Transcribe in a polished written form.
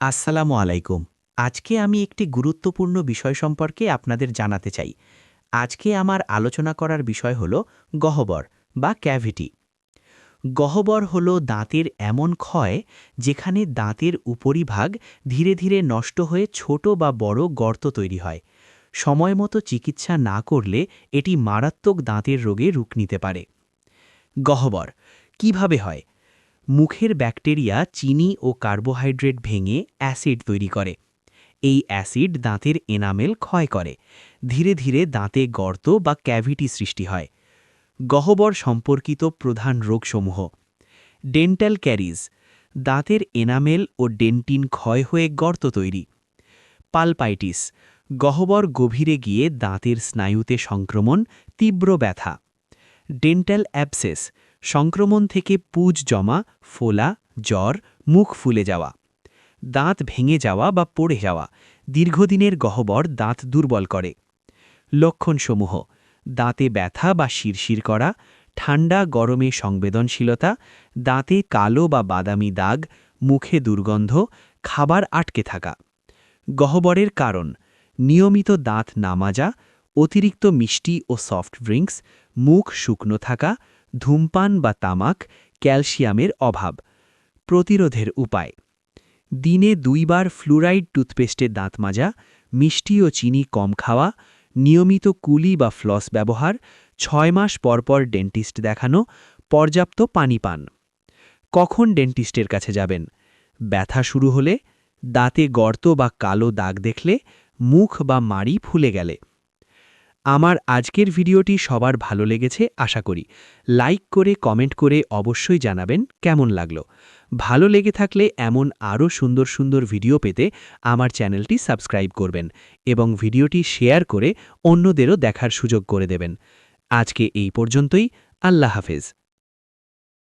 আসসালামু আলাইকুম। আজকে আমি একটি গুরুত্বপূর্ণ বিষয় সম্পর্কে আপনাদের জানাতে চাই। আজকে আমার আলোচনা করার বিষয় হল গহ্বর বা ক্যাভিটি। গহ্বর হল দাঁতের এমন ক্ষয় যেখানে দাঁতের উপরিভাগ ধীরে ধীরে নষ্ট হয়ে ছোট বা বড় গর্ত তৈরি হয়। সময়মতো চিকিৎসা না করলে এটি মারাত্মক দাঁতের রোগে রূপ নিতে পারে। গহ্বর কিভাবে হয়? মুখের ব্যাকটেরিয়া চিনি ও কার্বোহাইড্রেট ভেঙে অ্যাসিড তৈরি করে। এই অ্যাসিড দাঁতের এনামেল ক্ষয় করে। ধীরে ধীরে দাঁতে গর্ত বা ক্যাভিটি সৃষ্টি হয়। গহ্বর সম্পর্কিত প্রধান রোগসমূহ: ডেন্টাল ক্যারিজ, দাঁতের এনামেল ও ডেন্টিন ক্ষয় হয়ে গর্ত তৈরি। পালপাইটিস, গহ্বর গভীরে গিয়ে দাঁতের স্নায়ুতে সংক্রমণ, তীব্র ব্যথা। ডেন্টাল অ্যাবসেস, সংক্রমণ থেকে পুঁজ জমা, ফোলা, জ্বর, মুখ ফুলে যাওয়া। দাঁত ভেঙে যাওয়া বা পড়ে যাওয়া, দীর্ঘদিনের গহ্বর দাঁত দুর্বল করে। লক্ষণসমূহ: দাঁতে ব্যথা বা শিরশির করা, ঠান্ডা গরমে সংবেদনশীলতা, দাঁতে কালো বা বাদামি দাগ, মুখে দুর্গন্ধ, খাবার আটকে থাকা। গহ্বরের কারণ: নিয়মিত দাঁত না মাজা, অতিরিক্ত মিষ্টি ও সফট ড্রিঙ্কস, মুখ শুকনো থাকা, ধূমপান বা তামাক, ক্যালসিয়ামের অভাব। প্রতিরোধের উপায়: দিনে 2 বার ফ্লুরাইড টুথপেস্টে দাঁত মাজা, মিষ্টি ও চিনি কম খাওয়া, নিয়মিত কুলি বা ফ্লস ব্যবহার, 6 মাস পরপর ডেন্টিস্ট দেখানো, পর্যাপ্ত পানি পান। কখন ডেন্টিস্টের কাছে যাবেন? ব্যথা শুরু হলে, দাঁতে গর্ত বা কালো দাগ দেখলে, মুখ বা মাড়ি ফুলে গেলে। আমার আজকের ভিডিওটি সবার ভালো লেগেছে আশা করি। লাইক করে কমেন্ট করে অবশ্যই জানাবেন কেমন লাগলো। ভালো লেগে থাকলে এমন আরও সুন্দর সুন্দর ভিডিও পেতে আমার চ্যানেলটি সাবস্ক্রাইব করবেন এবং ভিডিওটি শেয়ার করে অন্যদেরও দেখার সুযোগ করে দেবেন। আজকে এই পর্যন্তই। আল্লাহ হাফেজ।